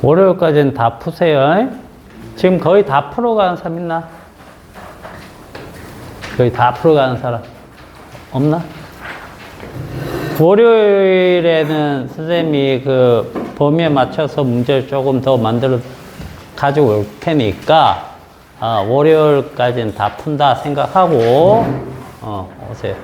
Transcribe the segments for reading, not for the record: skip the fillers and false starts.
월요일까지는 다 푸세요. 지금 거의 다 풀어가는 사람 있나? 거의 다 풀어가는 사람 없나? 월요일에는 선생님이 그 범위에 맞춰서 문제를 조금 더 만들어 가지고 올 테니까 월요일까지는 다 푼다 생각하고 오세요.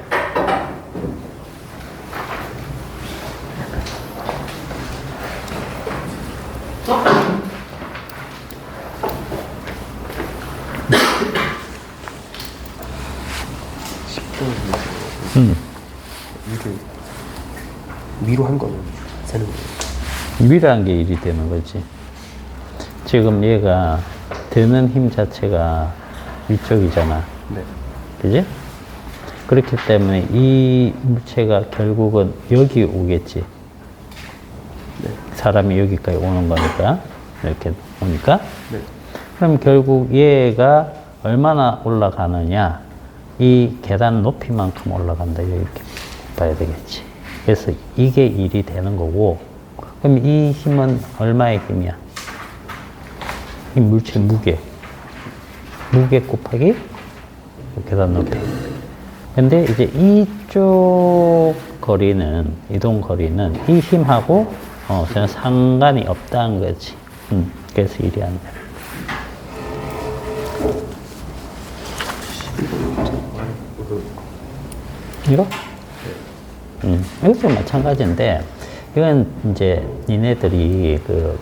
위로 한 거는 세는 거예요. 위라는 게 1이 되는 거지. 지금 얘가 드는 힘 자체가 위쪽이잖아. 네. 그지? 그렇기 때문에 이 물체가 결국은 여기 오겠지. 네. 사람이 여기까지 오는 거니까. 이렇게 오니까. 네. 그럼 결국 얘가 얼마나 올라가느냐. 이 계단 높이만큼 올라간다. 이렇게 봐야 되겠지. 그래서 이게 1이 되는 거고. 그럼 이 힘은 얼마의 힘이야? 이 물체 무게. 무게 곱하기 계단 높이. 근데 이제 이쪽 거리는, 이동 거리는 이 힘하고 전혀 상관이 없다는 거지. 그래서 1이 안 돼. 이거? 이것도 마찬가지인데, 이건 이제 니네들이 그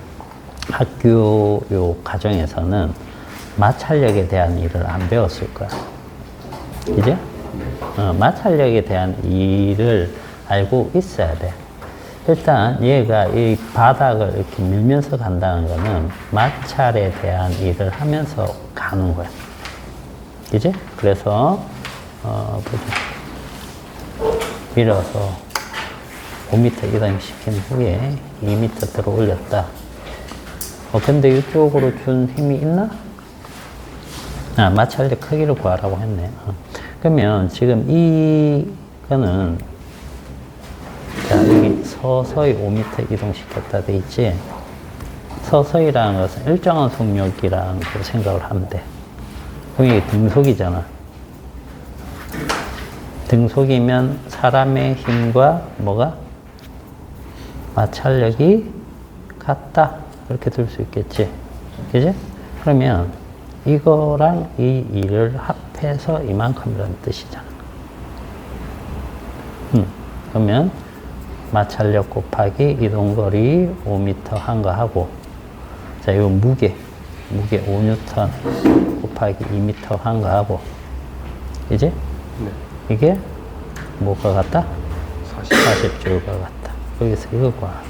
학교 요 과정에서는 마찰력에 대한 일을 안 배웠을 거야. 그죠? 마찰력에 대한 일을 알고 있어야 돼. 일단 얘가 이 바닥을 이렇게 밀면서 간다는 거는 마찰에 대한 일을 하면서 가는 거야. 그지? 그래서 보자. 밀어서 5m 이동시킨 후에 2m 들어 올렸다. 근데 이쪽으로 준 힘이 있나? 마찰력 크기를 구하라고 했네. 그러면 지금 이거는 자, 여기 서서히 5m 이동시켰다 돼 있지? 서서히라는 것은 일정한 속력이라는 걸 생각을 하면 돼. 그럼 이게 등속이잖아. 등속이면 사람의 힘과 뭐가? 마찰력이 같다. 이렇게 들 수 있겠지. 그지? 그러면 이거랑 이 일을 합해서 이만큼이라는 뜻이잖아. 그러면 마찰력 곱하기 이동거리 5m 한 거 하고, 자, 이 무게 5N 곱하기 2m 한 거 하고, 이제? 네. 이게 뭐가 같다? 40. 40J가 같다. 여기서 이거 봐.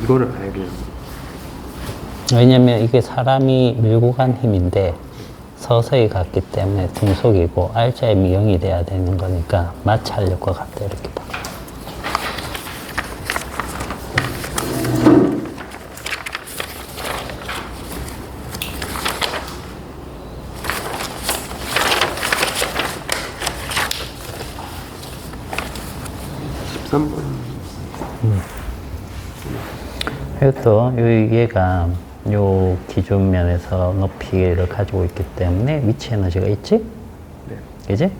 이거를 알고. 왜냐면 이게 사람이 밀고 간 힘인데 서서히 갔기 때문에 등속이고 R자의 미형이 돼야 되는 거니까 마찰력과 같다 이렇게 봐. 이것도 얘가 요 기준면에서 높이를 가지고 있기 때문에 위치 에너지가 있지? 네. 그지? 네.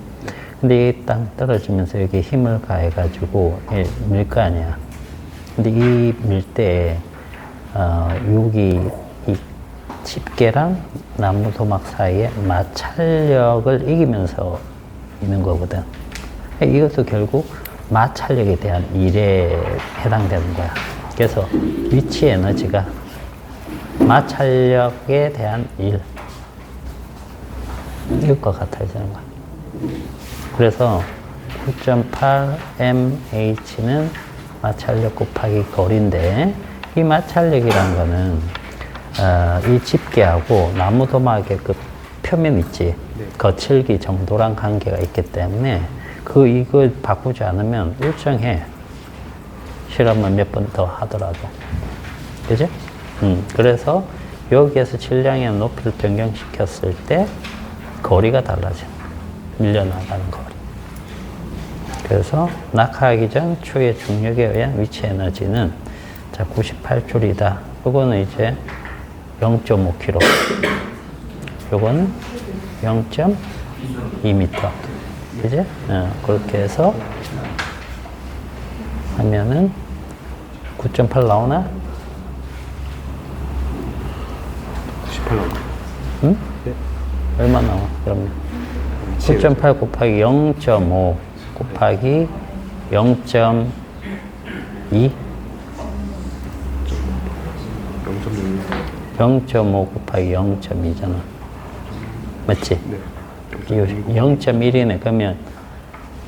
근데 이게 땅 떨어지면서 여기 힘을 가해가지고 밀 거 아니야. 근데 이 밀 때, 여기 이 집게랑 나무 도막 사이에 마찰력을 이기면서 있는 거거든. 이것도 결국 마찰력에 대한 일에 해당되는 거야. 그래서 위치 에너지가 마찰력에 대한 일, 이것과 같아지는 거야. 그래서 9.8mh는 마찰력 곱하기 거리인데, 이 마찰력이란 거는 이 집게하고 나무 도막의 그 표면 있지, 네. 거칠기 정도랑 관계가 있기 때문에 이걸 바꾸지 않으면 일정해. 실험을 몇 번 더 하더라도. 그죠? 그래서 여기에서 질량의 높이를 변경시켰을 때 거리가 달라져. 밀려나가는 거리. 그래서 낙하하기 전 추의 중력에 의한 위치 에너지는 자 98줄이다. 이거는 이제 0.5kg. 요거는 0.2m. 그지? 그렇게 해서 하면은 9.8 나오나? 98 나옵니다. 응? 네. 얼마 나와? 그러면 위치에 9.8 곱하기 0.5 곱하기 0.2 0.6. 0.5 곱하기 0.2잖아. 맞지? 네. 0.1이네. 그러면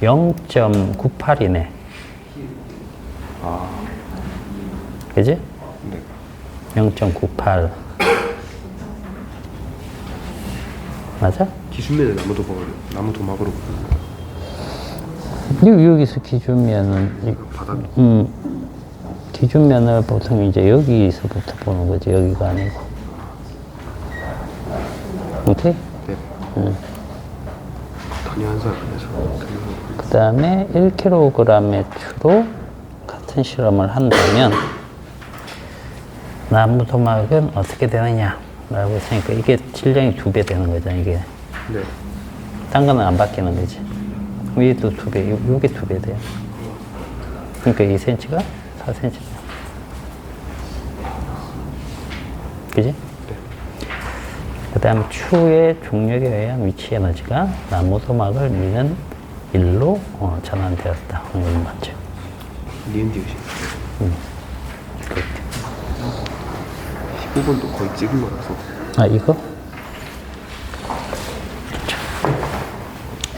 0.98이네. 아, 그지? 네. 0.98. 맞아? 기준면에 나무 도막으로 여기서 기준면은, 바닥. 기준면을 보통 이제 여기서부터 보는 거지. 여기가 아니고. 오케이? 네. 단위 한살 그래서 그 다음에 1kg의 추로 같은 실험을 한다면 나무 도막은 어떻게 되느냐 라고 했으니까 이게 질량이 2배 되는 거잖아. 이게 네. 딴 거는 안 바뀌는 거지. 위도 2배, 요게 2배 돼요. 그러니까 2cm가 4cm. 그지? 네. 그 다음 추의 중력에 의한 위치 에너지가 나무 도막을 미는 일로 전환되었다. 이건 맞죠? 니은디 의식. 그렇게. 15번도 거의 찍은 거라서. 아, 이거?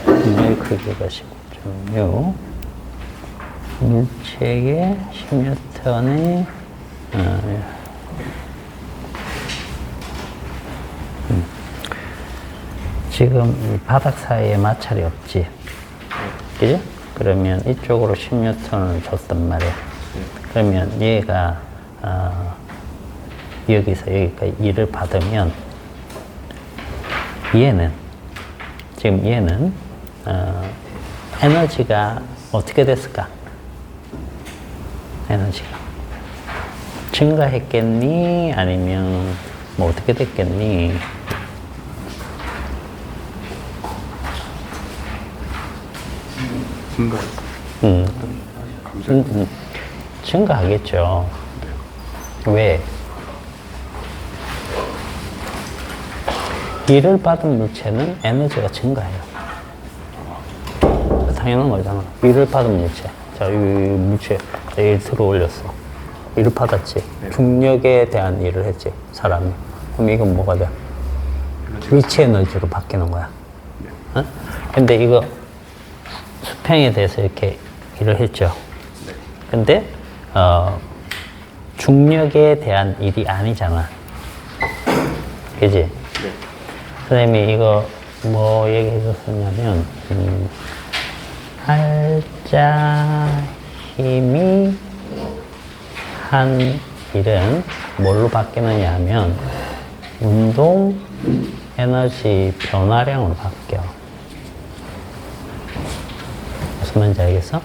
중력의 크기가 19.6. 물체의 10N의 지금 이 바닥 사이에 마찰이 없지. 그지? 그러면 이쪽으로 10N을 줬단 말이야. 그러면 얘가 여기서 여기까지 2를 받으면 지금 얘는 에너지가 어떻게 됐을까? 에너지가 증가했겠니? 아니면 뭐 어떻게 됐겠니? 증가. 증가하겠죠. 왜? 이를 받은 물체는 에너지가 증가해요. 당연한 거잖아. 이를 받은 물체. 자, 이 물체, 얘를 들어 올렸어. 이를 받았지. 네. 중력에 대한 일을 했지, 사람이. 그럼 이건 뭐가 돼? 위치 에너지로 바뀌는 거야. 네. 어? 근데 이거 수평에 대해서 이렇게 일을 했죠. 네. 근데, 중력에 대한 일이 아니잖아. 그지? 네. 선생님이 이거 뭐 얘기해 줬었냐면, 알짜 힘이 한 일은 뭘로 바뀌느냐 하면, 운동 에너지 변화량으로 바뀌어. 무슨 말인지 알겠어?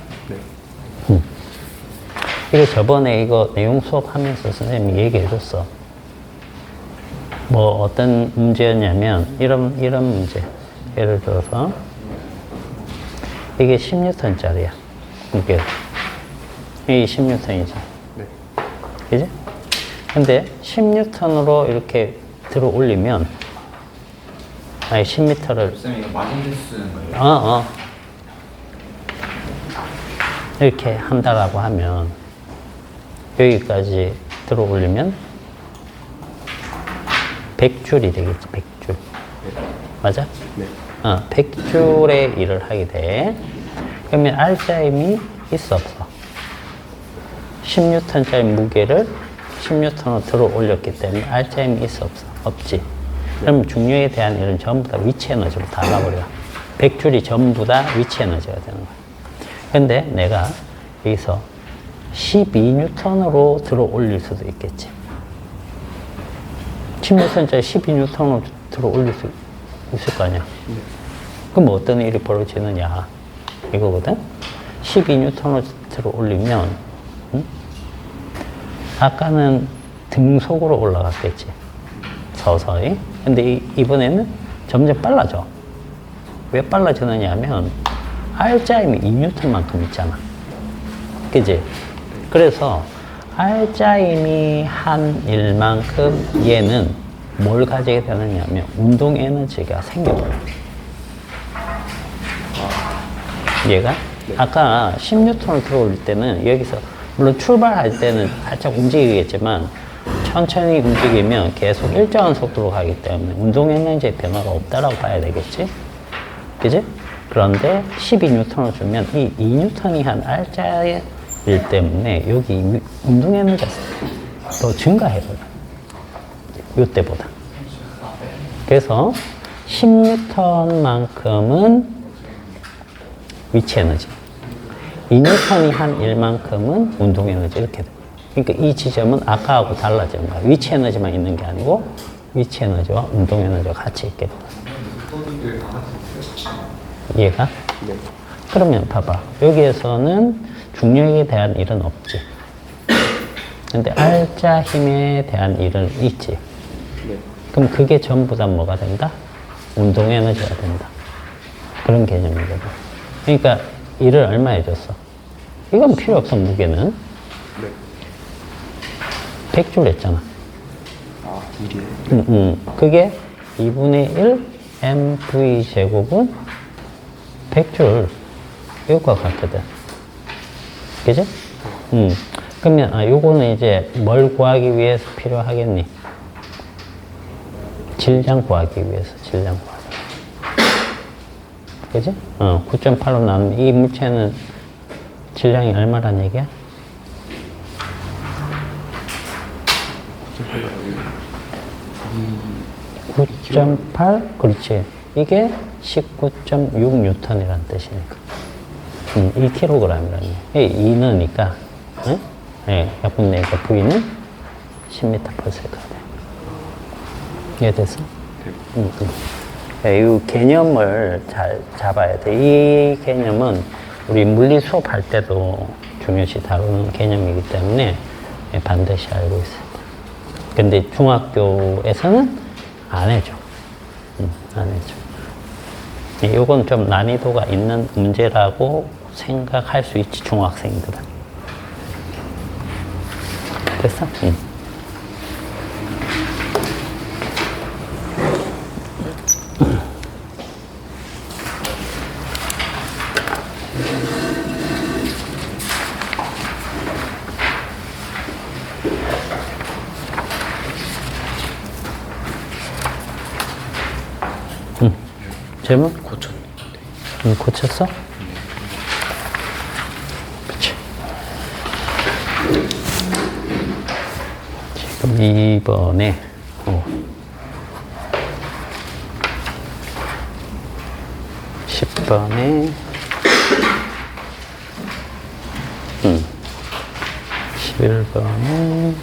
네. 이거 저번에 이거 내용 수업하면서 선생님이 얘기해 줬어. 뭐 어떤 문제였냐면 이런 문제. 예를 들어서 이게 10N짜리야. 이게 10N이지. 네. 그지? 근데 10N으로 이렇게 들어 올리면 아니 10m를 쌤 이거 마진대 쓰는 거예요? 이렇게 한다라고 하면 여기까지 들어 올리면 100줄이 되겠지. 100줄. 맞아? 네. 100줄의 일을 하게 돼. 그러면 R자임이 있어 없어? 10N짜리 무게를 10N으로 들어 올렸기 때문에 R자임이 있어 없어? 없지. 그럼 중력에 대한 일은 전부 다 위치 에너지로 다 나버려. 100줄이 전부 다 위치 에너지가 되는 거야. 근데 내가 여기서 12N으로 들어 올릴 수도 있겠지. 10N짜리 12N으로 들어 올릴 수 있을 거 아니야. 네. 그럼 어떤 일이 벌어지느냐. 이거거든. 12N으로 올리면, 응? 아까는 등속으로 올라갔겠지. 서서히. 근데 이번에는 점점 빨라져. 왜 빨라지느냐 하면, R자임이 2N만큼 있잖아. 그지? 그래서, R자임이 한 일만큼 얘는 뭘 가지게 되느냐 하면, 운동 에너지가 생겨버려. 얘가? 아까 10N을 들어올 때는 여기서 물론 출발할 때는 살짝 움직이겠지만 천천히 움직이면 계속 일정한 속도로 가기 때문에 운동 에너지의 변화가 없다라고 봐야 되겠지? 그지? 그런데 12N을 주면 이 2N이 한 R자일 때문에 여기 운동 에너지가 더 증가해버려. 이때보다. 그래서 10N만큼은 위치 에너지. 2N이 한 1만큼은 운동 에너지 이렇게 돼. 그러니까 이 지점은 아까하고 달라지는 거야. 위치 에너지만 있는 게 아니고 위치 에너지와 운동 에너지가 같이 있게 돼. 이해가? 네. 그러면 봐봐. 여기에서는 중력에 대한 일은 없지. 근데 R자 힘에 대한 일은 있지. 네. 그럼 그게 전부 다 뭐가 된다? 운동 에너지가 된다. 그런 개념이거든. 그러니까 일을 얼마 해줬어? 이건 필요 없어, 무게는. 네. 100줄 했잖아. 아, 일이에요? 그게 2분의 1 mv 제곱은 100줄. 이것과 같거든. 그지? 그러면, 요거는 이제 뭘 구하기 위해서 필요하겠니? 질량 구하기 위해서, 질량 구하기. 그지? 9.8로 나누면 이 물체는 질량이 얼마란 얘기야? 9.8? 그렇지. 이게 19.6N이라는 뜻이니까. 1kg이라는 얘기. 2느니까, 응? 네, 약분되니까 V는 10m/s가 돼. 이해됐어? 네. 이 개념을 잘 잡아야 돼. 이 개념은 우리 물리 수업할 때도 중요시 다루는 개념이기 때문에 반드시 알고 있어야 돼. 근데 중학교에서는 안 해줘. 안 해줘. 이건 좀 난이도가 있는 문제라고 생각할 수 있지, 중학생들은. 됐어? 질문? 고쳤는데. 고쳤어? 그치. 지금 2번에 10번에 11번에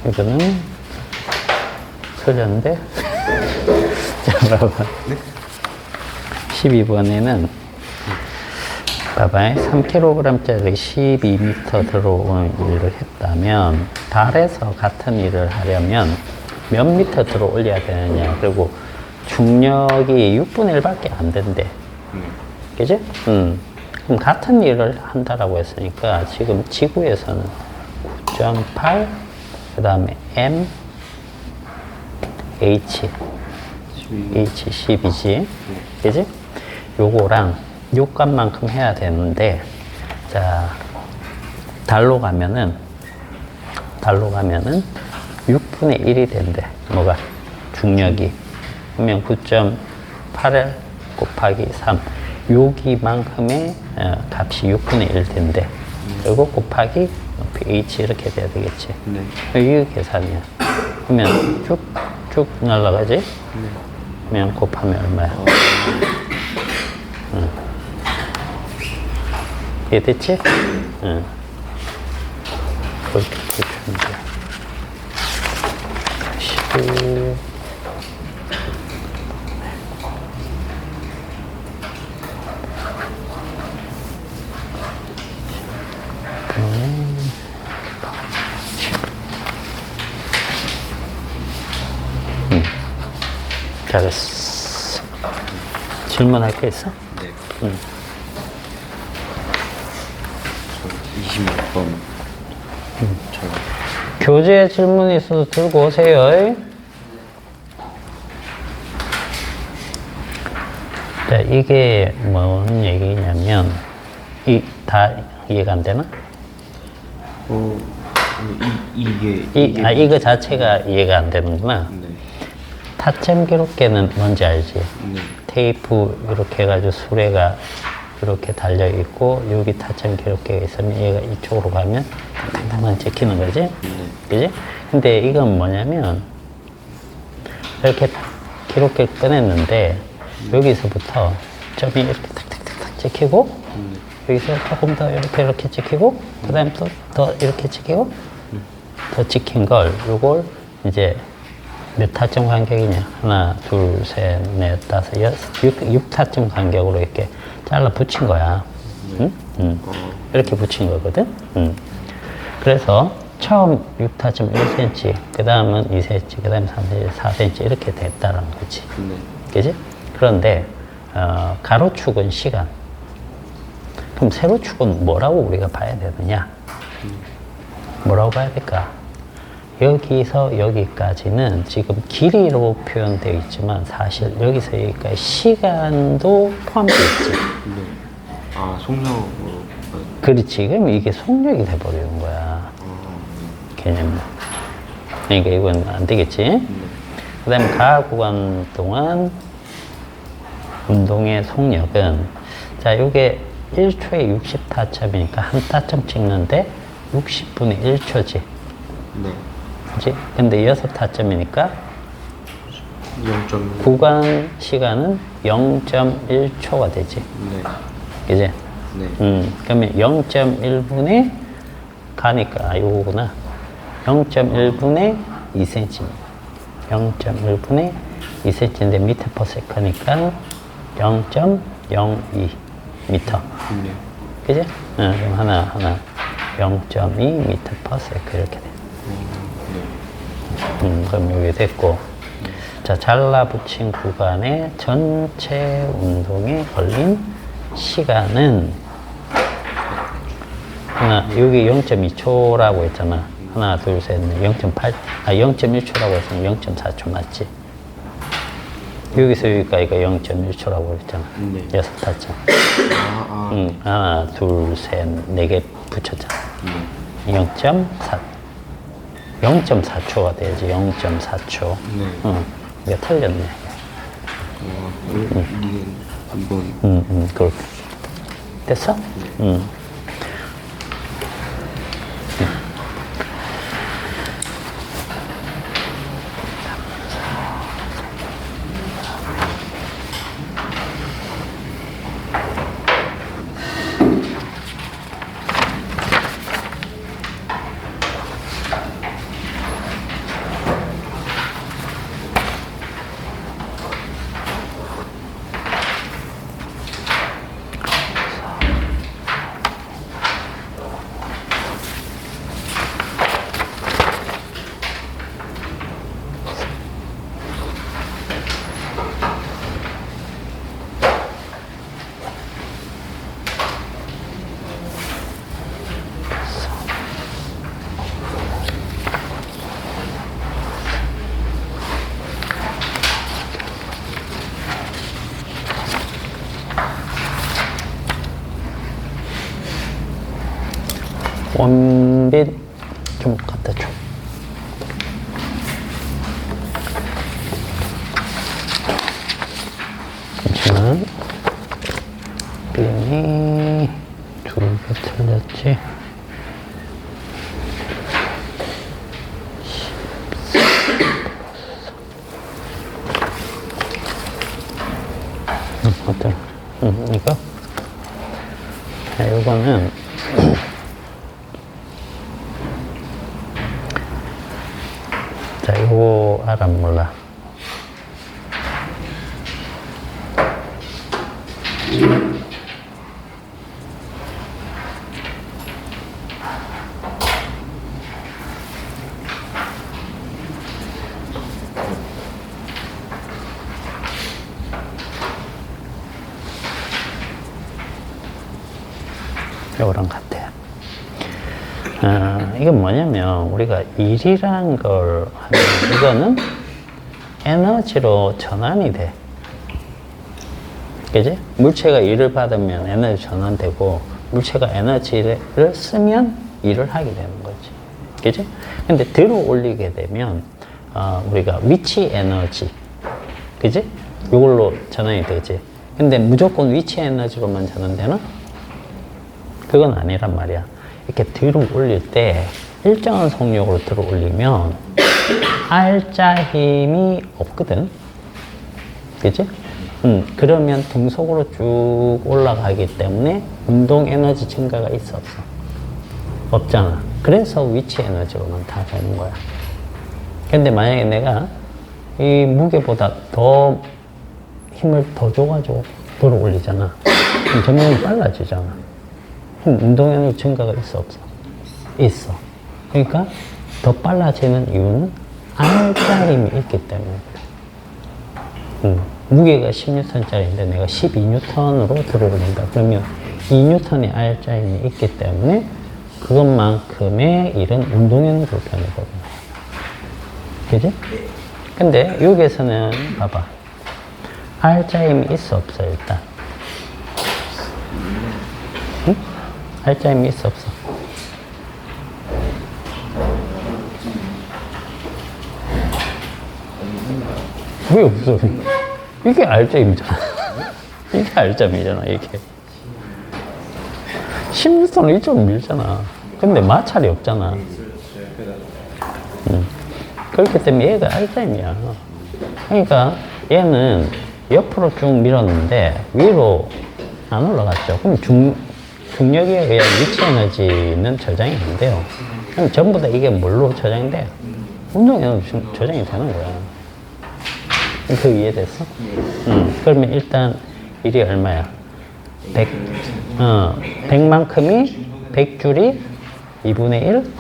이거는 틀렸는데? 자, 봐봐. 12번에는 봐봐. 3kg짜리 12m 들어오는 일을 했다면 달에서 같은 일을 하려면 몇 미터 들어 올려야 되느냐. 그리고 중력이 6분의 1밖에 안 된대. 그지? 그럼 같은 일을 한다라고 했으니까 지금 지구에서는 9.8 그 다음에 M, H, 12지. 그지? 요거랑 요 값만큼 해야 되는데, 자, 달로 가면은 6분의 1이 된대. 뭐가? 중력이. 그러면 9.8L 곱하기 3. 여기만큼의 값이 6분의 1 된대. 그리고 곱하기 H 이렇게 돼야 되겠지. 네. 이게 계산이야. 그러면 쭉 날아가지? 네. 그러면 곱하면 얼마야? 이해됐지? 응. 그렇게 풀면 돼. 질문할 거 있어? 네. 응. 저 26번. 저요. 교재 질문 있어서 들고 오세요. 자, 이게 뭔 얘기냐면, 다 이해가 안 되나? 이게 이거 자체가 이해가 안 되는구나. 네. 타점 기록계는 뭔지 알지? 네. 테이프 이렇게 해가지고 수레가 이렇게 달려 있고 여기 타점 기록계가 있으면 얘가 이쪽으로 가면 당당당 찍히는 거지? 그지? 근데 이건 뭐냐면 이렇게 기록계 꺼냈는데 여기서부터 점이 이렇게 탁탁탁탁 찍히고 여기서 조금 더 이렇게 찍히고 그 다음에 또 더 이렇게 찍히고 더 찍힌 걸 요걸 이제 몇 타점 간격이냐? 하나, 둘, 셋, 넷, 다섯, 여섯, 6타점 간격으로 이렇게 잘라 붙인 거야. 응? 이렇게 붙인 거거든? 그래서 처음 6타점 1cm, 그 다음은 2cm, 그 다음에 3cm, 4cm 이렇게 됐다라는 거지. 그지? 그런데, 가로축은 시간. 그럼 세로축은 뭐라고 우리가 봐야 되느냐? 뭐라고 봐야 될까? 여기서 여기까지는 지금 길이로 표현되어 있지만 사실 여기서 여기까지 시간도 포함되어 있지. 네. 아, 속력으로. 그렇지. 그럼 이게 속력이 돼버리는 거야. 개념. 그러니까 이건 안 되겠지. 그 다음에 가하 구간 동안 운동의 속력은 자, 이게 1초에 60타점이니까 한 타점 찍는데 60분의 1초지. 네. 그치? 근데 6타점이니까 0.1. 구간 시간은 0.1초가 되지. 네. 그지? 네. 그러면 0.1분에 가니까, 요거구나. 0.1분에 2cm. 0.1분에 2cm인데 미터 퍼 세컨이니까 0.02 미터. 네. 그지? 그럼 하나. 0.2 미터 퍼 세컨 이렇게 돼. 네. 그럼 여기 됐고. 자, 잘라붙인 구간의 전체 운동에 걸린 시간은 여기 0.2초라고 했잖아. 하나, 둘, 셋, 넷, 0.1초라고 했으면 0.4초 맞지? 여기서 여기까지가 0.1초라고 했잖아. 네. 6타점. 아. 하나, 둘, 셋, 4개 붙였잖아. 네. 0.4. 0.4초가 돼야지, 0.4초. 네. 이거 틀렸네. 이건. 그렇게. 됐어? 원빈 좀 갖다 줘. 잠시만. 빈이 2개 틀렸지? 어때? 이거? 자, 요거는 자, 요거 알아 몰라? 요거랑 같아요. 이건 뭐냐면 우리가 일이란 걸 하면 이거는 에너지로 전환이 돼. 그지? 물체가 일을 받으면 에너지 전환되고 물체가 에너지를 쓰면 일을 하게 되는 거지. 그지? 근데 들어 올리게 되면 우리가 위치 에너지, 그지? 이걸로 전환이 되지. 근데 무조건 위치 에너지로만 전환되나? 그건 아니란 말이야. 이렇게 들어 올릴 때 일정한 속력으로 들어 올리면 R자 힘이 없거든. 그지? 그러면 등속으로 쭉 올라가기 때문에 운동 에너지 증가가 있어, 없어? 없잖아. 그래서 위치 에너지로만 다 되는 거야. 근데 만약에 내가 이 무게보다 더 힘을 더 줘가지고 들어 올리잖아. 그럼 점점 빨라지잖아. 그럼 운동 에너지 증가가 있어, 없어? 있어. 그러니까 더 빨라지는 이유는 R자 힘이 있기 때문에 그래. 무게가 10N짜리인데 내가 12N으로 들어 올린다. 그러면 2N의 R자 힘이 있기 때문에 그것만큼의 일은 운동 에너지로 변해거든요. 그지? 근데 여기에서는 봐봐. R자 힘이 있어, 없어, 일단? 응? R자 힘이 있어, 없어? 왜 없어? 이게 R자 힘이잖아. 이게 R자 힘이잖아, 이게. 16톤은 이쪽으로 밀잖아. 근데 마찰이 없잖아. 그렇기 때문에 얘가 R자 힘이야. 그러니까 얘는 옆으로 쭉 밀었는데 위로 안 올라갔죠. 그럼 중력에 의한 위치 에너지는 저장이 안 돼요. 그럼 전부 다 이게 뭘로 저장이 돼요? 운동 에너지 저장이 되는 거야. 그 이해됐어? 그러면 일단 일이 얼마야? 100만큼이 100줄이 2분의 1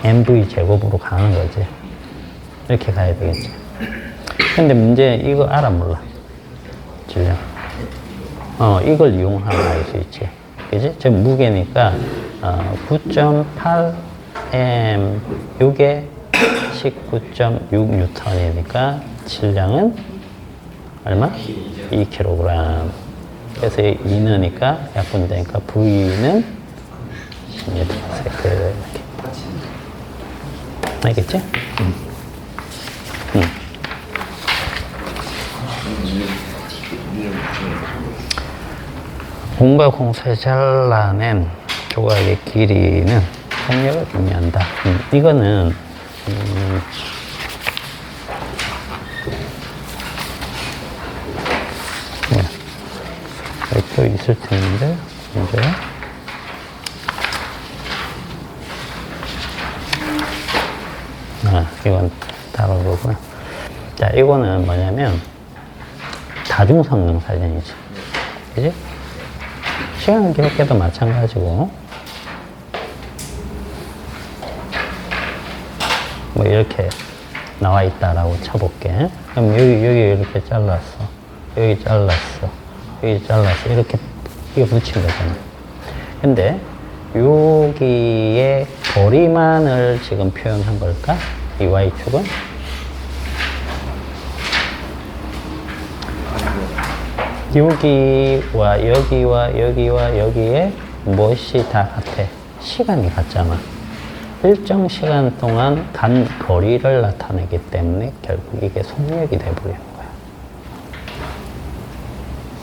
mv 제곱으로 가는 거지. 이렇게 가야 되겠지. 근데 문제 이거 알아 몰라? 질량. 이걸 이용하면 알 수 있지. 그지? 저 무게니까 9.8 m 요게 19.6N이니까 질량은 얼마? 2kg. 그래서 2느니까 약분되니까 V는 10m/s 이렇게. 알겠지? 공과 공소에 잘라낸 조각의 길이는 속력을 의미한다. 이거는 여기 또 있을 텐데 이제 이건 다른 거구나. 자, 이거는 뭐냐면 다중성능 사진이지. 그지? 시간을 기록해도 마찬가지고 뭐 이렇게 나와 있다라고 쳐볼게. 그럼 여기 이렇게 잘랐어. 여기 잘랐어. 여기 잘랐어. 이렇게 붙인 거잖아. 근데 여기에 거리만을 지금 표현한 걸까? 이 Y축은? 여기와 여기와 여기와 여기에 무엇이 다 같아? 시간이 같잖아. 일정 시간 동안 간 거리를 나타내기 때문에 결국 이게 속력이 돼버리는 거야.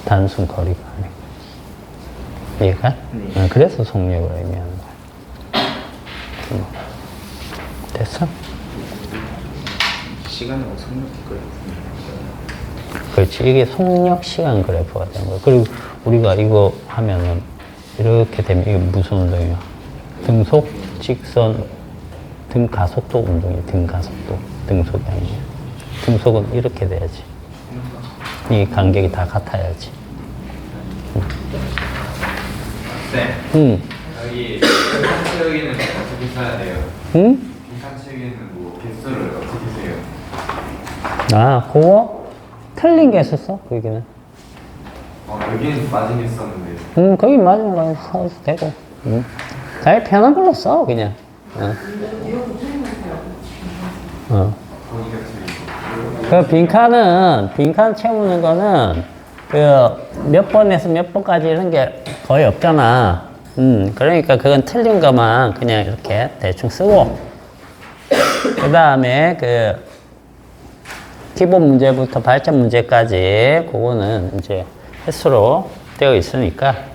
단순 거리가 아니고. 이해가? 그래서 속력을 의미하는 거야. 됐어? 시간하고 속력 그래프. 그렇지. 이게 속력 시간 그래프가 되는 거야. 그리고 우리가 이거 하면은 이렇게 되면 이게 무슨 운동이야? 등속, 직선, 등가속도 운동이야. 등가속도. 등속이 아니야. 등속은 이렇게 돼야지. 이 간격이 다 같아야지. 네. 여기 빈칸치우기는 어떻게 써야 돼요? 응? 빈칸치우기는 뭐 개수를 어떻게 세요? 그거 틀린 게 있었어? 그 얘기는. 여기는 마진이 있었는데. 거기 맞은 거 써도 되고. 자기 편한 걸로 써, 그냥. 거기가 제일. 그 빈칸 채우는 거는, 몇 번에서 몇 번까지 이런 게 거의 없잖아. 그러니까 그건 틀린 것만 그냥 이렇게 대충 쓰고, 그 다음에 기본 문제부터 발전 문제까지, 그거는 이제 횟수로 되어 있으니까.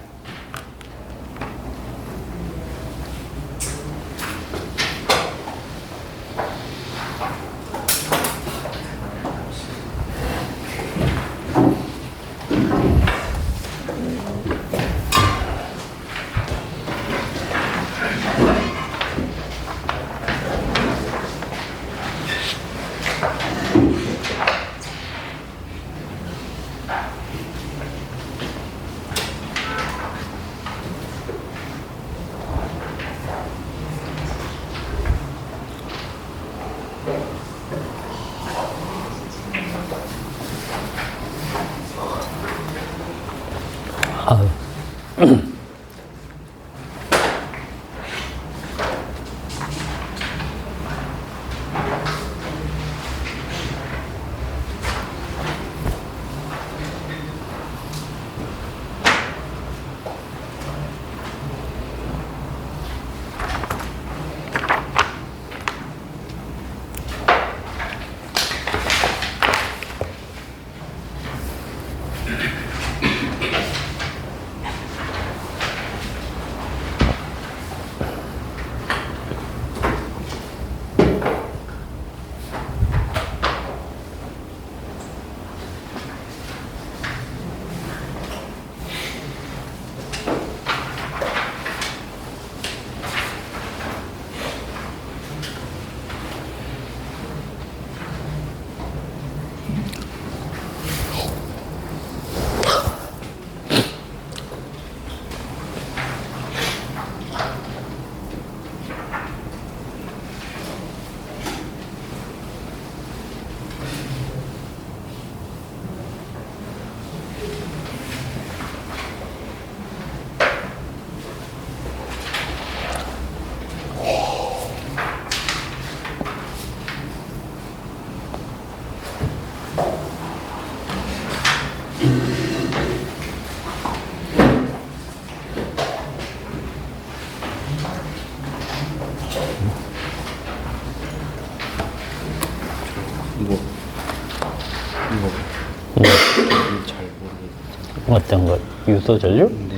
잘 모르겠어요. 어떤 거? 유소전류? 근데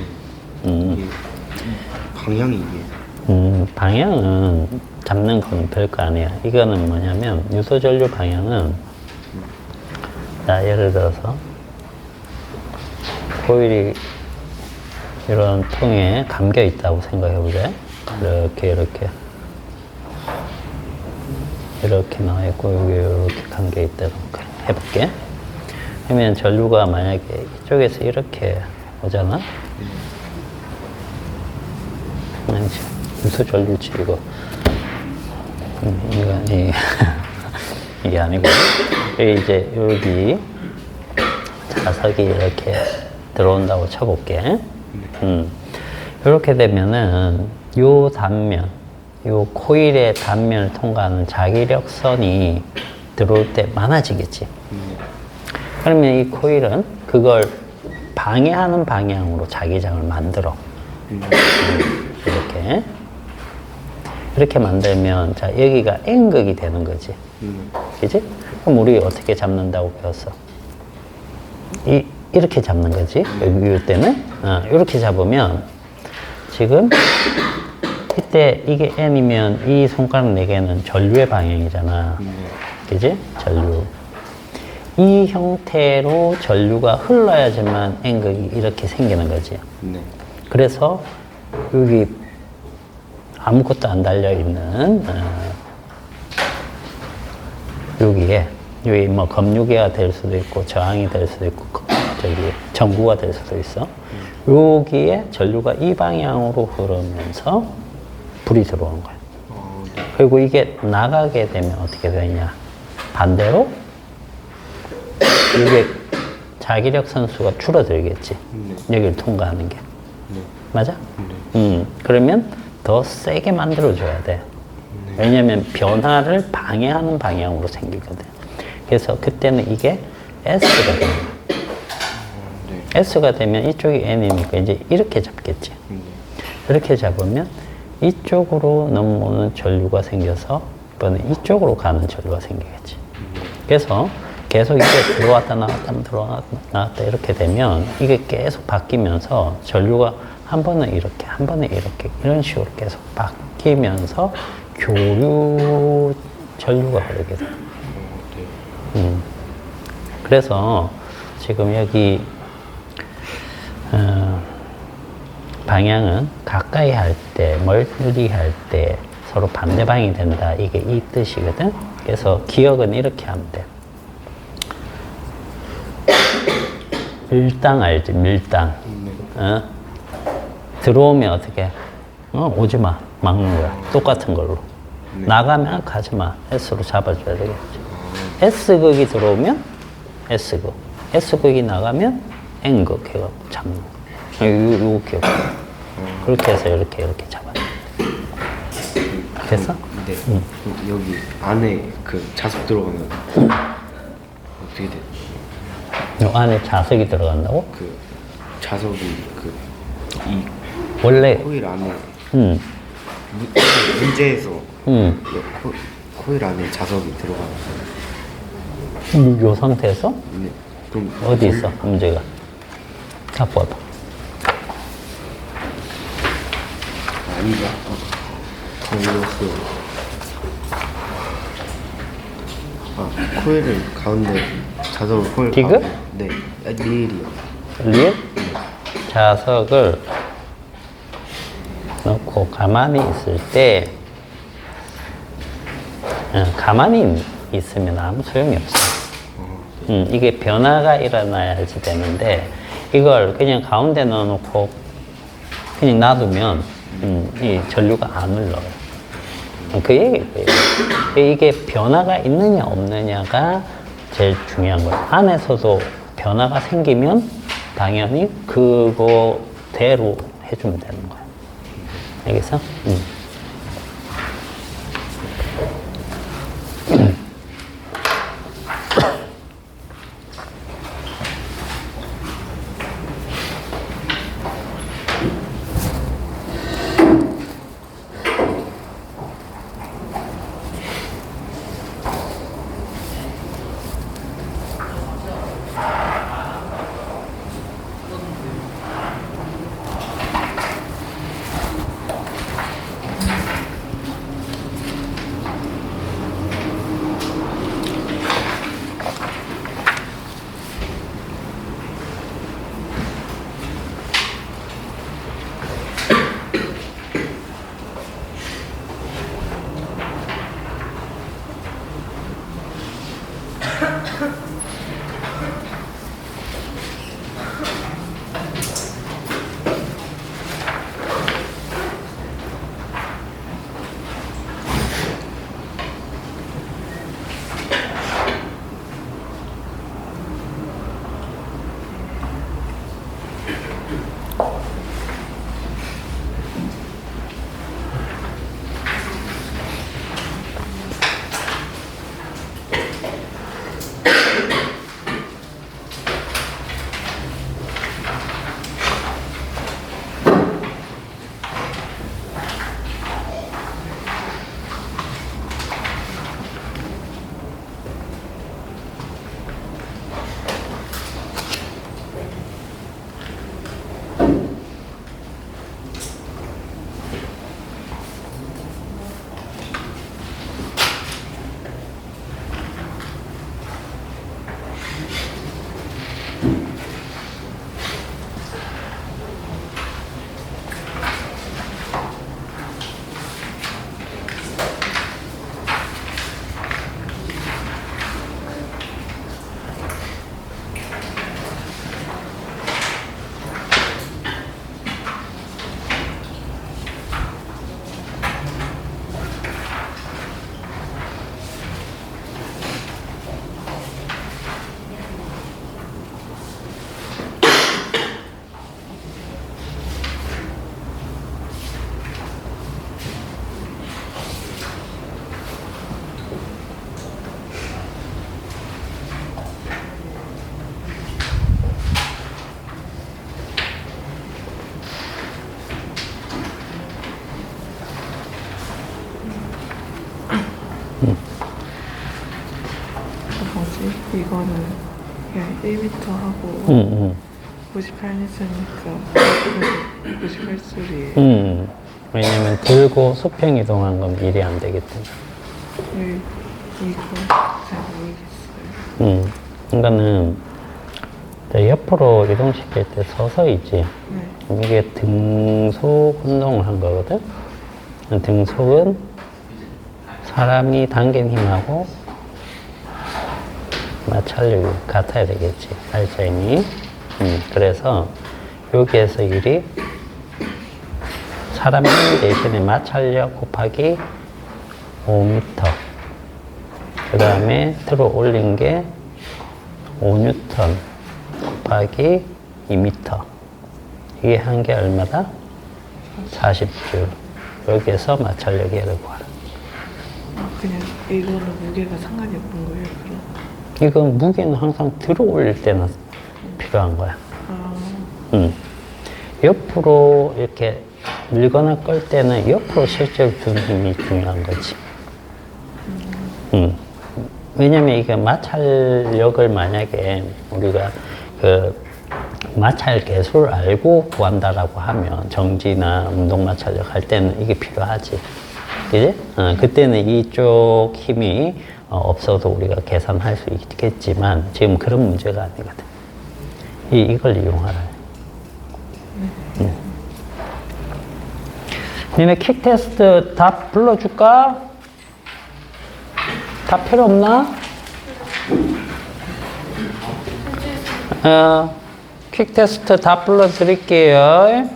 음. 이게 방향이 방향은 잡는 건 별거 아니야. 이거는 뭐냐면, 유소전류 방향은, 자, 예를 들어서, 코일이 이런 통에 감겨 있다고 생각해 보자. 이렇게 나와 있고, 여기 이렇게 감겨 있다고 해볼게. 그러면 전류가 만약에 이쪽에서 이렇게 오잖아? 유소 전류지, 이거. 이게 아니고. 이제 여기 자석이 이렇게 들어온다고 쳐볼게. 이렇게 되면은 요 단면, 요 코일의 단면을 통과하는 자기력선이 들어올 때 많아지겠지. 그러면 이 코일은 그걸 방해하는 방향으로 자기장을 만들어. 이렇게 만들면, 자, 여기가 N극이 되는 거지. 그지? 그럼 우리 어떻게 잡는다고 배웠어? 이렇게 잡는 거지. 여기 때문에. 이렇게 잡으면, 지금, 이때 이게 N이면 이 손가락 4개는 전류의 방향이잖아. 그지? 전류. 이 형태로 전류가 흘러야지만 N극이 이렇게 생기는 거지. 그래서 여기 아무것도 안 달려있는 여기 뭐 검유계가 될 수도 있고 저항이 될 수도 있고 전구가 될 수도 있어. 여기에 전류가 이 방향으로 흐르면서 불이 들어오는 거야. 그리고 이게 나가게 되면 어떻게 되냐, 반대로 이게 자기력 선수가 줄어들겠지. 네. 여기를 통과하는 게. 네. 맞아? 네. 그러면 더 세게 만들어줘야 돼. 왜냐면 변화를 방해하는 방향으로 생기거든. 그래서 그때는 이게 S가 되는 거야. 네. S가 되면 이쪽이 N이니까 이제 이렇게 잡겠지. 네. 이렇게 잡으면 이쪽으로 넘어오는 전류가 생겨서 이번에 이쪽으로 가는 전류가 생기겠지. 그래서 계속 이게 들어왔다 나왔다 들어왔다 나왔다 이렇게 되면 이게 계속 바뀌면서 전류가 한 번은 이렇게 한 번은 이렇게 이런 식으로 계속 바뀌면서 교류 전류가 흐르게 돼. 네. 그래서 지금 여기 방향은 가까이 할 때, 멀리 할 때 서로 반대 방향이 된다. 이게 이 뜻이거든. 그래서 기억은 이렇게 하면 돼. 밀당 알지? 밀당. 어? 들어오면 어떻게? 오지 마. 막는 거야. 똑같은 걸로. 나가면 가지 마. S로 잡아줘야 되겠지. S극이 들어오면 S극. S극이 나가면 N극 해갖고 잡는 거야. 이렇게. 그렇게 해서 이렇게 잡아야 돼. 됐어? 네. 여기 안에 그 자석 들어가면 어떻게 돼? 이 안에 자석이 들어간다고? 그 자석이 그 이 원래, 코일 안에 문제에서 코일 안에 자석이 들어가는 거예요. 요 상태에서? 네. 그럼 어디 있어, 문제가? 갖고 와봐. 아니가? 걸렸어요. 코일을 가운데 자석을 코일 디귿? 가운데. 네. 리엘이요. 리에 자석을 넣고 가만히 있을 때, 가만히 있으면 아무 소용이 없어. 이게 변화가 일어나야지 되는데, 이걸 그냥 가운데 넣어놓고 그냥 놔두면 이 전류가 안 흘러요. 그 얘기예요. 이게 변화가 있느냐 없느냐가 제일 중요한 거예요. 안에서도 변화가 생기면 당연히 그거대로 해주면 되는 거야. 알겠어? 이거는 그냥 1m 하고 응, 98m니까 98줄이에요. 응. 왜냐면 들고 수평 이동한 건 일이 안 되기 때문에. 이거 잘 모르겠어요. 그러니까는 이제 옆으로 이동시킬 때 서서이지. 네. 이게 등속 운동을 한 거거든. 등속은 사람이 당긴 힘하고 마찰력이 같아야 되겠지. 알자임이. 그래서 여기에서 일이 사람 힘 대신에 마찰력 곱하기 5m. 그 다음에 들어 올린 게 5N 곱하기 2m. 이게 한 게 얼마다? 40줄. 여기에서 마찰력이 이러고. 그냥 이거는 무게가 상관이 없는 거예요, 그럼? 이건 무게는 항상 들어 올릴 때는 필요한 거야. 아, 옆으로 이렇게 밀거나 끌 때는 옆으로 실제로 주는 힘이 중요한 거지. 왜냐면 이게 마찰력을 만약에 우리가 그 마찰 개수를 알고 구한다라고 하면 정지나 운동 마찰력 할 때는 이게 필요하지. 그지? 그때는 이쪽 힘이 없어도 우리가 계산할 수 있겠지만 지금 그런 문제가 아니거든. 이걸 이용하라. 니네 킥 테스트 다 불러줄까? 다 필요 없나? 킥 테스트 다 불러드릴게요.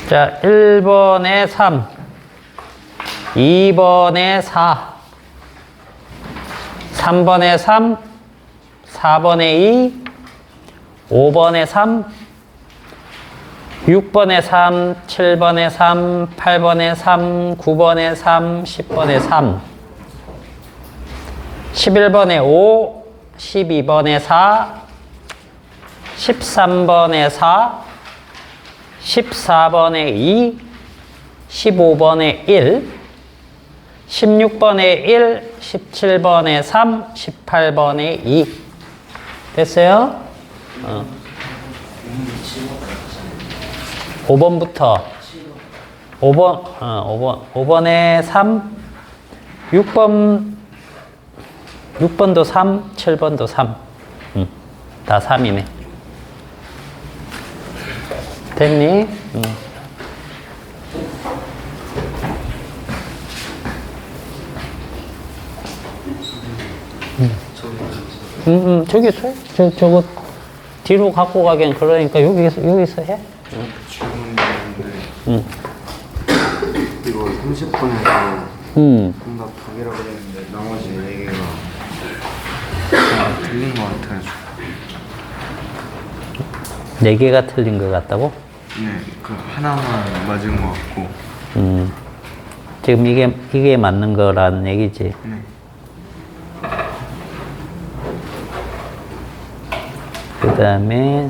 자, 1번에 3, 2번에 4, 3번에 3, 4번에 2, 5번에 3, 6번에 3, 7번에 3, 8번에 3, 9번에 3, 10번에 3, 11번에 5, 12번에 4, 13번에 4, 14번에 2, 15번에 1, 16번에 1, 17번에 3, 18번에 2. 됐어요? 5번부터 5번에 3, 6번도 3, 7번도 3. 다 3이네. 됐니? 저기 저거 뒤로 갖고 가기엔 그러니까 여기서 해. 질문인데 이거 30분에서 정답 2개라고 했는데 나머지 4개가 다 틀린 것 같아가지고 4개가 틀린 것 같다고? 네, 그 하나만 맞은 것 같고 지금 이게 맞는 거라는 얘기지. 네. 그 다음에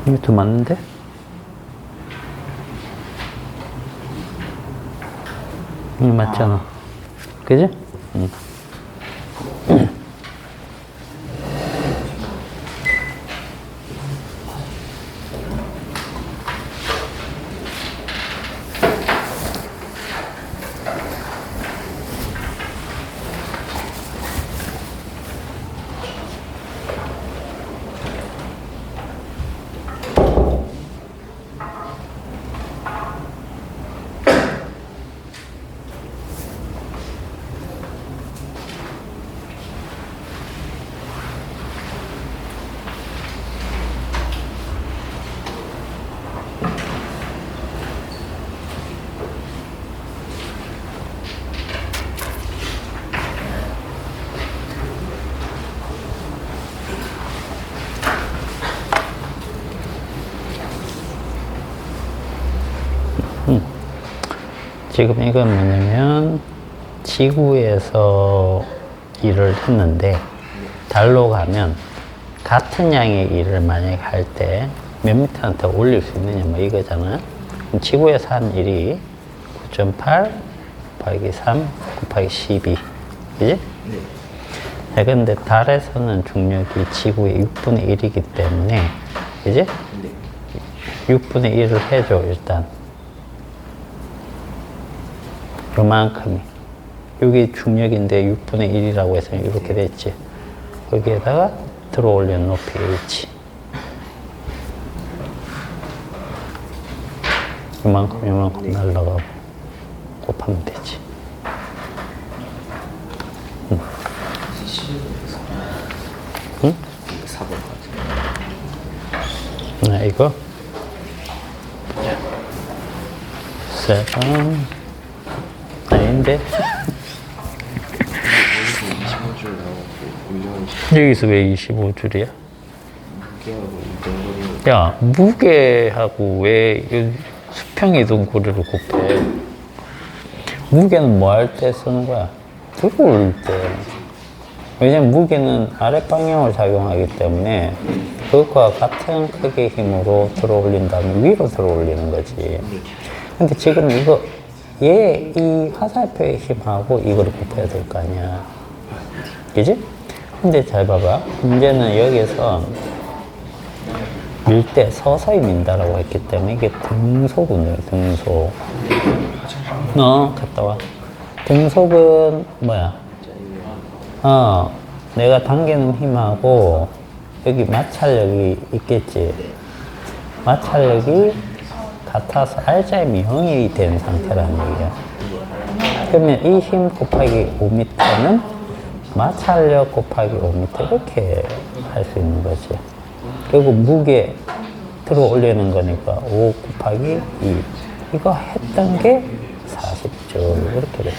이것도 맞는데? 맞잖아. 그지? 지금 이건 뭐냐면 지구에서 일을 했는데 달로 가면 같은 양의 일을 만약에 할 때 몇 미터한테 올릴 수 있느냐 뭐 이거잖아. 그럼 지구에서 한 일이 9.8 곱하기 3 곱하기 12 그지? 네. 자, 근데 달에서는 중력이 지구의 6분의 1이기 때문에 그지? 네. 6분의 1을 해줘 일단 요만큼이 여기 중력인데 6분의 1이라고 해서 이렇게 됐지. 여기에다가 들어 올린 높이 H 요만큼 날라가고 곱하면 되지. 응? 4번 같아요. 이거 7 아닌데 여기서 25줄 나오고 운전 여기서 왜 25줄이야? 무게하고 이동거리 야 무게하고 왜 수평이동 거리를 곱해? 무게는 뭐 할 때 쓰는 거야? 들고 올 때. 왜냐면 무게는 아랫방향을 작용하기 때문에 그것과 같은 크기의 힘으로 들어 올린 다음에 위로 들어 올리는 거지. 근데 지금 이거 이 화살표의 힘하고 이거를 곱해야 될 거 아니야. 그지? 근데 잘 봐봐. 문제는 여기서 밀 때 서서히 민다라고 했기 때문에 이게 등속은요, 등속. 갔다 와. 등속은 뭐야? 내가 당기는 힘하고 여기 마찰력이 있겠지. 마찰력이 같아서 R자임이 0이 된 상태라는 얘기야. 그러면 이 힘 곱하기 5m는 마찰력 곱하기 5m 이렇게 할 수 있는 거지. 그리고 무게 들어 올리는 거니까 5 곱하기 2 이거 했던 게 40줄 이렇게 돼.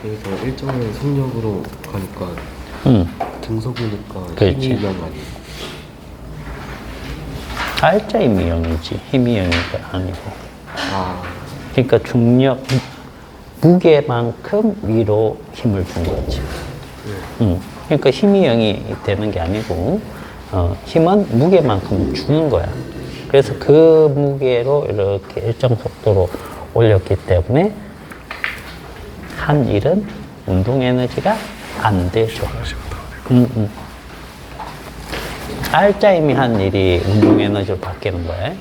여기서 일정한 속력으로 가니까 등속이니까 그렇지. 힘이 이런 거 아니에요? R자임이 0이지 힘이 0이가 아니고. 아, 그러니까 중력 무게만큼 위로 힘을 준 거지. 그러니까 힘이 0이 되는 게 아니고 힘은 무게만큼 주는 거야. 그래서 그 무게로 이렇게 일정 속도로 올렸기 때문에 한 일은 운동 에너지가 안 되죠. R자임이 한 일이 운동 에너지로 바뀌는 거야.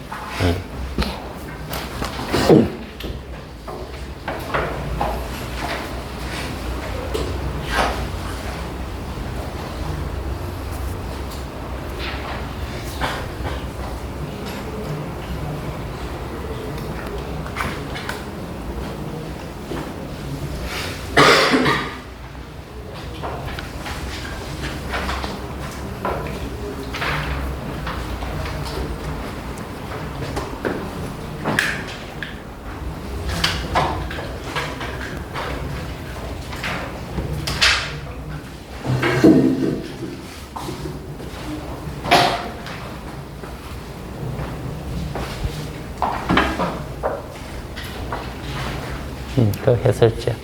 그 해설제.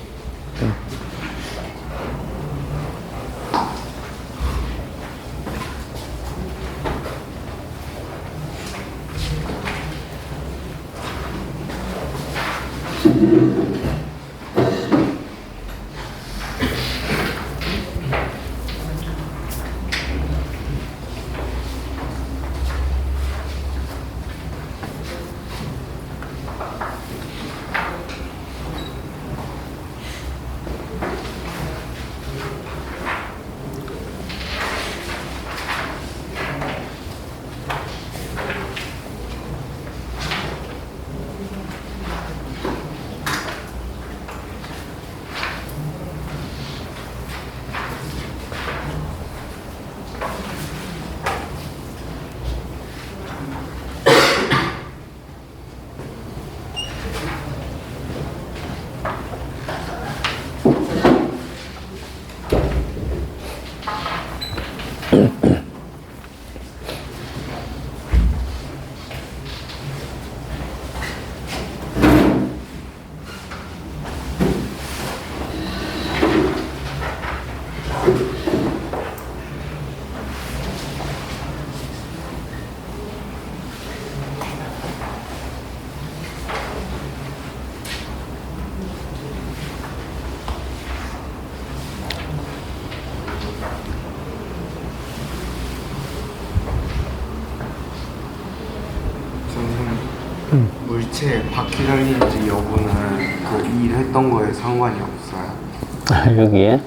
물체에 바퀴 달린지 여부는 그 일했던 거에 상관이 없어요. 여기에?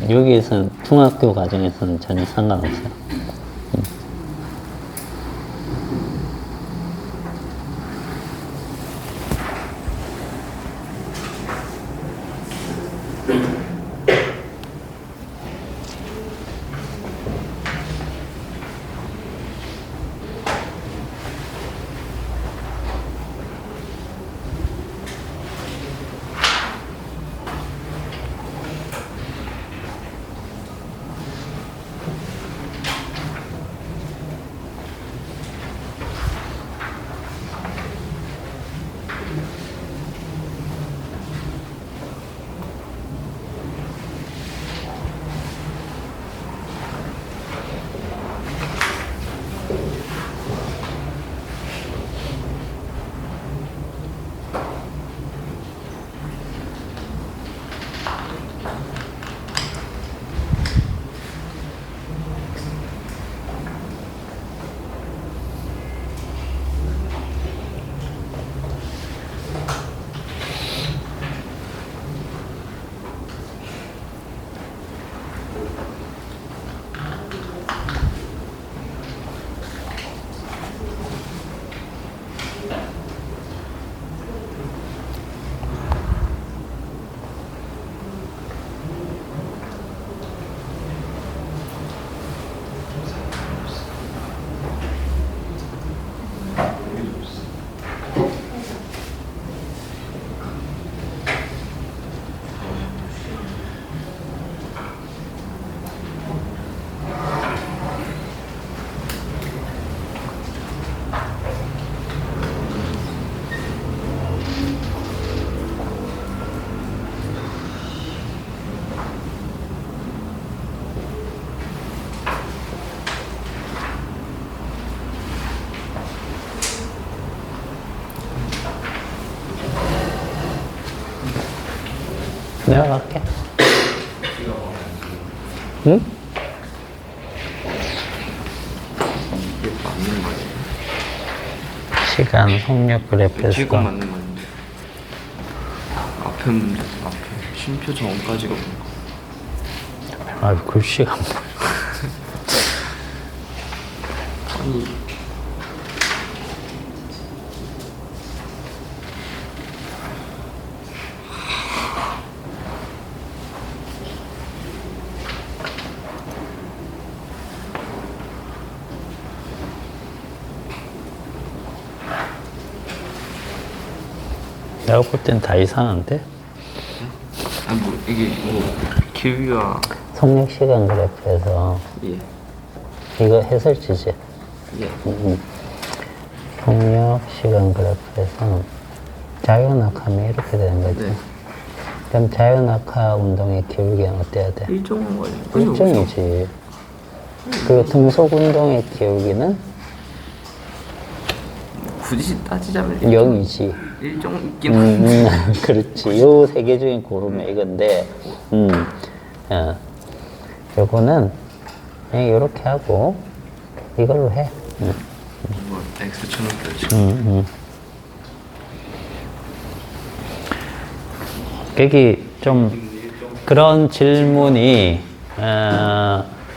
여기에서는 중학교 과정에서는 전혀 상관없어요. 내가 갈게. 응? 이게 맞는 거예요? 시간 속력 그래프에서 지금 맞는 말인데 앞에 문제 앞에 쉼표 전까지가 뭔가 아유 글씨가 안 보여. 아니 내가 볼 땐 다 이상한데? 아니 뭐 이게 뭐 길이가 속력 시간 그래프에서 예 이거 해설지지? 예. 속력 시간 그래프에서 자유낙함이 이렇게 되는 거지. 네. 그럼 자연악하 운동의 기울기는 어때야 돼? 일정한 거예요. 일정이지. 그 등속 운동의 기울기는 굳이 따지자면 0이지. 일정 있긴 그렇지. 요 세 개 중에 고르면 이건데, 요거는 그냥 요렇게 하고, 이걸로 해. 뭐 X 쳐놓을게요 지금. 여기 좀 그런 질문이,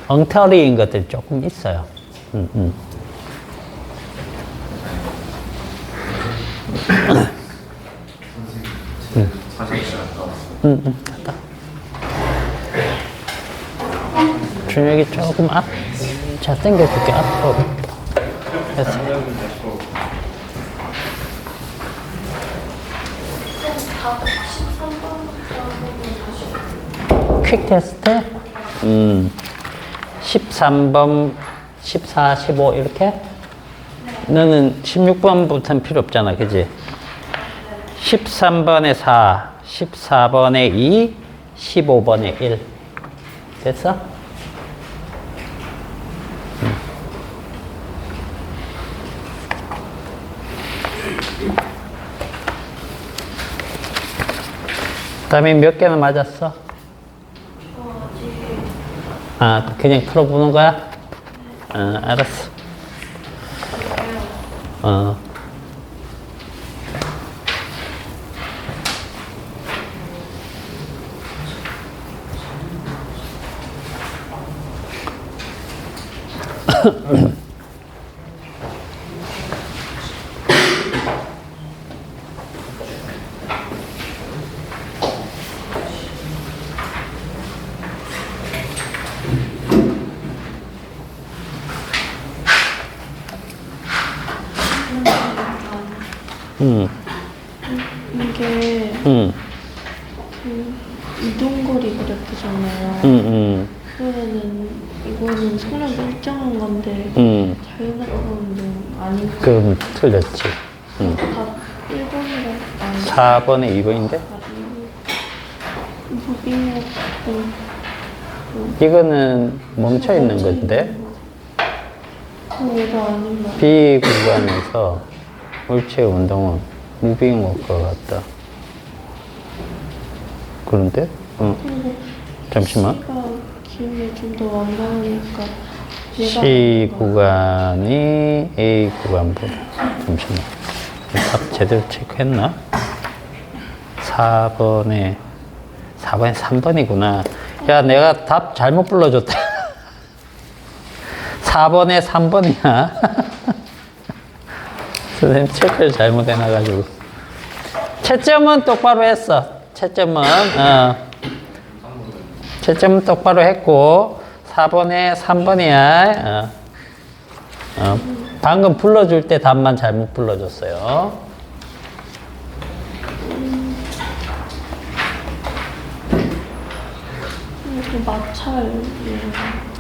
엉터리인 것들이 조금 있어요. 갔다. 준혁이 조금 자, 당겨줄게, 앞으로. 됐어. 퀵 테스트? 13번, 14, 15 이렇게? 너는 16번부터는 필요 없잖아, 그지? 13번에 4, 14번에 2, 15번에 1. 됐어? 그 다음에 몇 개나 맞았어? 그냥 풀어보는 거야? 알았어. 이게 이동거리 그랬잖아요. 그러면은 이거는 소량 일정한 건데 자연학원도 아니고 그럼 틀렸지. 다 1번이랑 4번에 2번인데? 무빙하고 이거는 멈춰 있는 건데? 얘가 아닌 말. B 구간에서 물체 운동은 무빙 워커 같다. 그런데? 잠시만. C가 기운이 좀 더 완만하니까 C 구간이 A 구간보다. 잠시만. 답 제대로 체크했나? 4번에 3번이구나. 야, 내가 답 잘못 불러줬다. 4번에 3번이야. 선생님 체크를 잘못해놔가지고. 채점은 똑바로 했어. 채점은 똑바로 했고 4번에 3번이야. 방금 불러줄 때 답만 잘못 불러줬어요. 좀 마찰.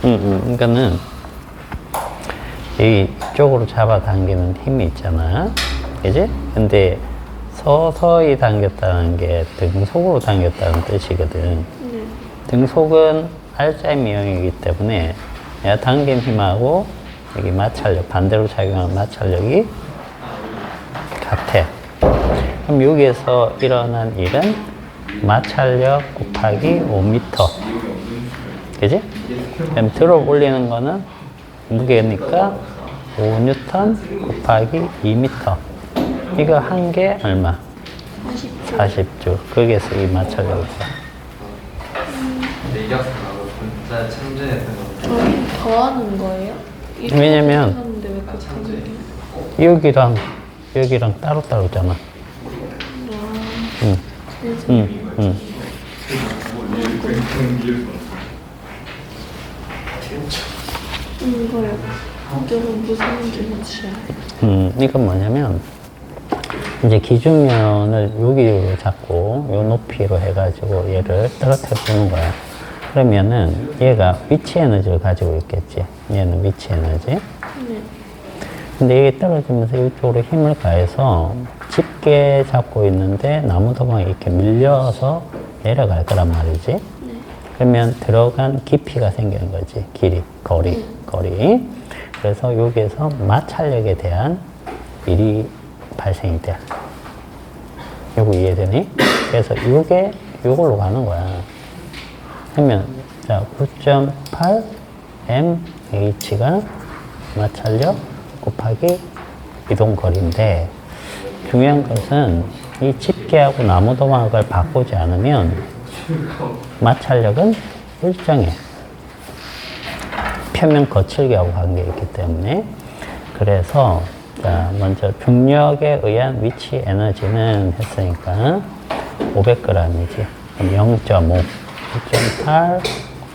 그러니까는 이쪽으로 잡아당기는 힘이 있잖아. 그지? 근데 서서히 당겼다는 게 등속으로 당겼다는 뜻이거든. 등속은 R자미형이기 때문에 내가 당긴 힘하고 여기 마찰력, 반대로 작용하는 마찰력이 같아. 그럼 여기에서 일어난 일은 마찰력 곱하기 5m. 그지? 그럼 들어 올리는 거는 무게니까 5N 곱하기 2m. 이거 한 개 얼마? 40주. 거기에서 이 마찰력이다. 내격하고 진짜 참전했던 거. 더하는 거예요? 왜냐면 하는데 왜 그렇게 하는 거예요? 여기랑 따로따로잖아. 이거요. 이건 무슨 뜻이야? 이건 뭐냐면 이제 기준면을 여기로 잡고 요 높이로 해가지고 얘를 떨어뜨려 보는 거야. 그러면은 얘가 위치 에너지를 가지고 있겠지. 얘는 위치 에너지. 네. 근데 이게 떨어지면서 이쪽으로 힘을 가해서 짙게 잡고 있는데 나무 도망이 이렇게 밀려서 내려갈 거란 말이지. 그러면 들어간 깊이가 생기는 거지. 길이, 거리. 그래서 여기에서 마찰력에 대한 일이 발생이 돼. 요거 이해되니? 그래서 요게 요걸로 가는 거야. 그러면 자 9.8 mh가 마찰력 곱하기 이동거리인데 중요한 것은 이 집게하고 나무도막을 바꾸지 않으면 마찰력은 일정해. 표면 거칠기하고 관계있기 때문에. 그래서 자 먼저 중력에 의한 위치 에너지는 했으니까 500g이지. 그럼 0.5 9.8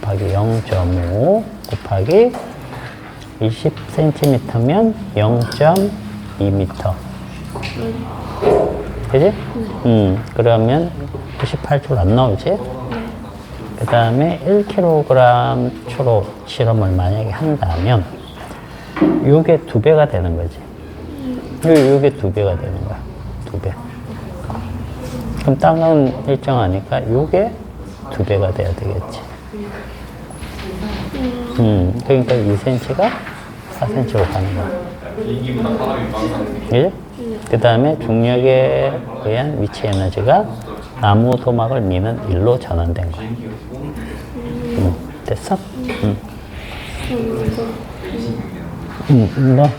곱하기 0.5 곱하기 20cm면 0.2m. 그지? 그러면 98줄 안 나오지? 그 다음에 1kg 초로 실험을 만약에 한다면 요게 2배가 되는 거지. 요게 2배가 되는 거야. 2배. 그럼 땅은 일정하니까 요게 2배가 돼야 되겠지. 그러니까 2cm가 4cm로 가는 거야. 예? 그 다음에 중력에 의한 위치 에너지가 나무 도막을 미는 1로 전환된 거야. 됐어? 너.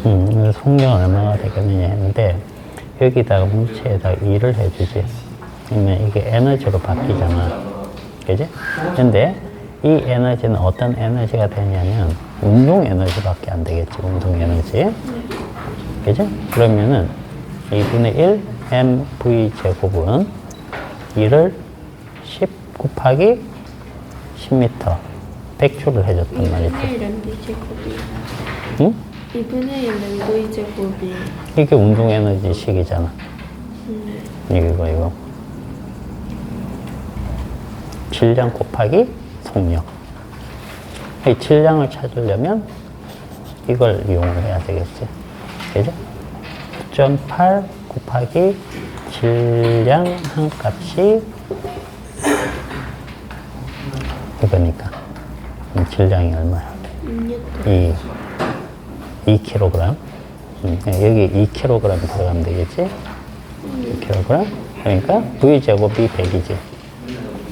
그래서 속력 얼마나 되겠느냐 했는데 여기다가 물체에다가 2를 해주지. 그러면 이게 에너지로 바뀌잖아. 그지? 근데 이 에너지는 어떤 에너지가 되냐면 운동 에너지밖에 안 되겠지. 운동 에너지. 그지? 그러면은 2분의 1 mv 제곱은 2를 10 곱하기 10m 100초를 해줬단 말이지. 2분의 1 mv 제곱이. 응? 2분의 1 mv 제곱이. 이게 운동 에너지 식이잖아. 이거. 질량 곱하기 속력. 이 질량을 찾으려면 이걸 이용을 해야 되겠지. 그죠? 9.8 곱하기 질량 한 값이 이거니까. 질량이 얼마야? 2kg. 여기 2kg 들어가면 되겠지? 2kg. 그러니까 V제곱이 100이지.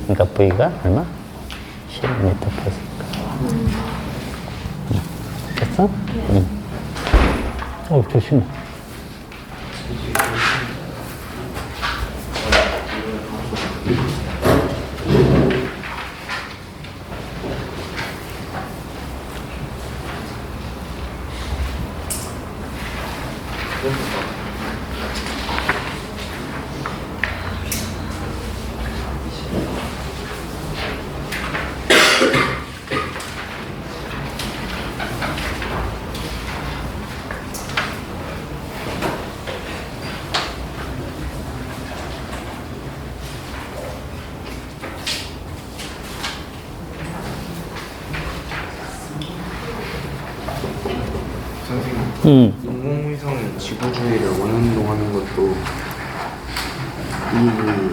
그러니까 V가 얼마? 10m 패스니까. 됐어? 조심해. 선생님, 인공위성이 지구 주위를 원운동하는 것도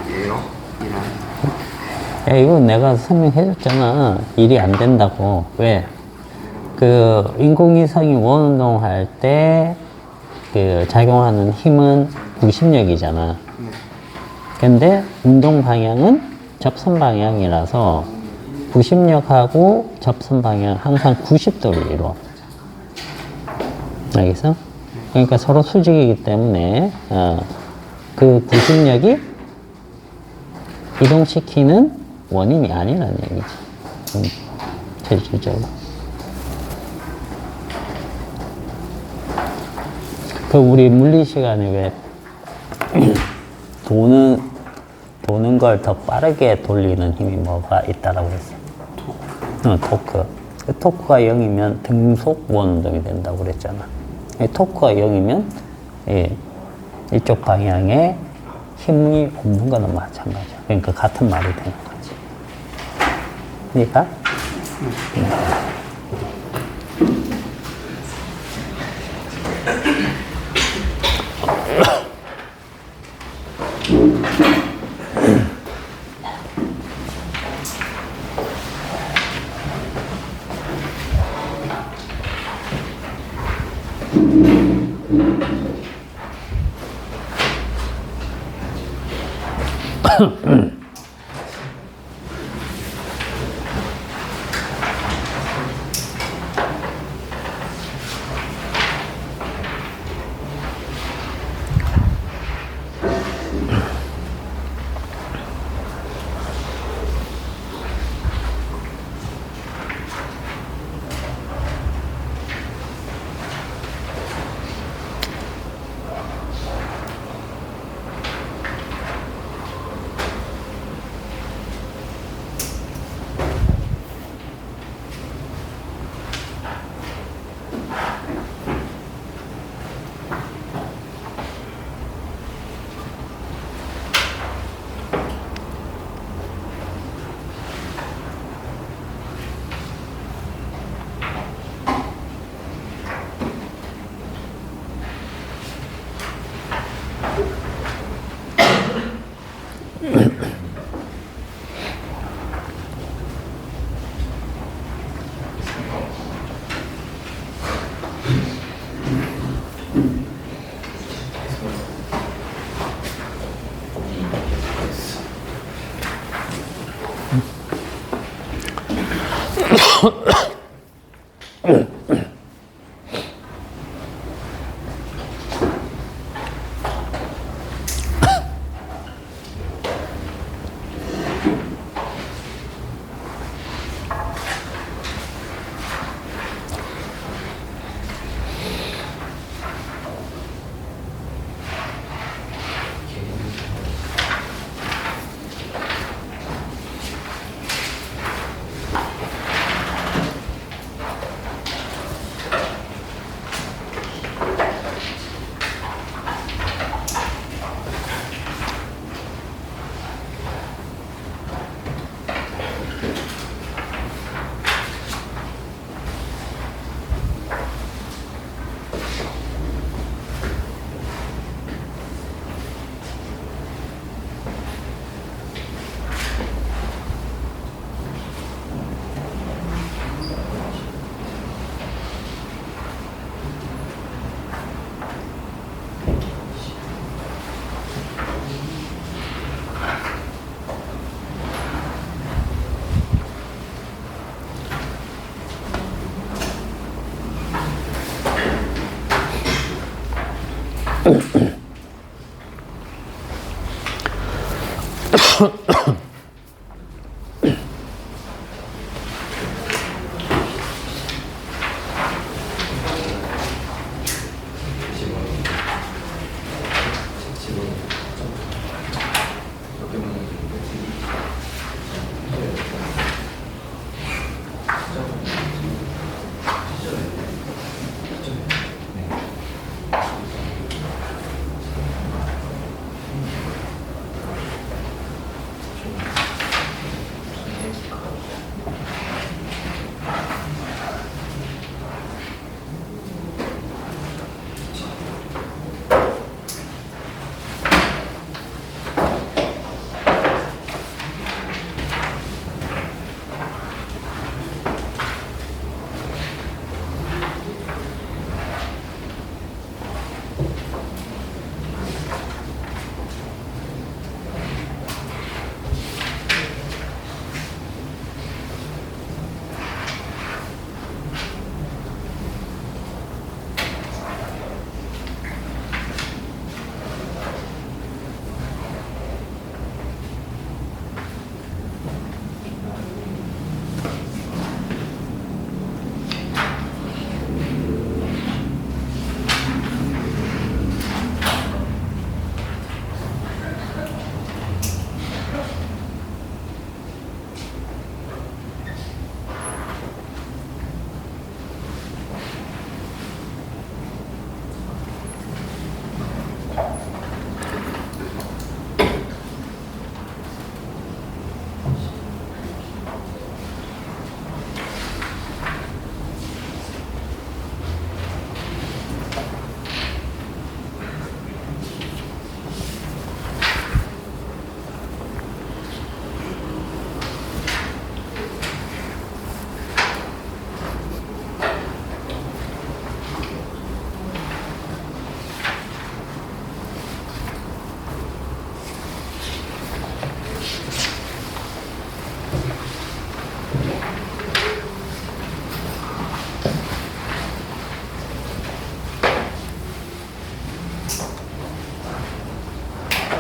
일이에요? 야, 이거 내가 설명해줬잖아. 일이 안 된다고. 왜? 그 인공위성이 원운동할 때 그 작용하는 힘은 무심력이잖아. 근데 운동 방향은 접선 방향이라서 부심력하고 접선 방향 항상 90도를 이루어. 알겠어? 그러니까 서로 수직이기 때문에 그 부심력이 이동시키는 원인이 아니라는 얘기지. 실질적으로. 그 우리 물리 시간에 왜 도는 걸 더 빠르게 돌리는 힘이 뭐가 있다라고 했어? 토크. 그 토크가 0이면 등속 원운동이 된다고 그랬잖아. 토크가 0이면 이쪽 방향에 힘이 없는 거는 마찬가지야. 그러니까 같은 말이 되는 거지. 그러니까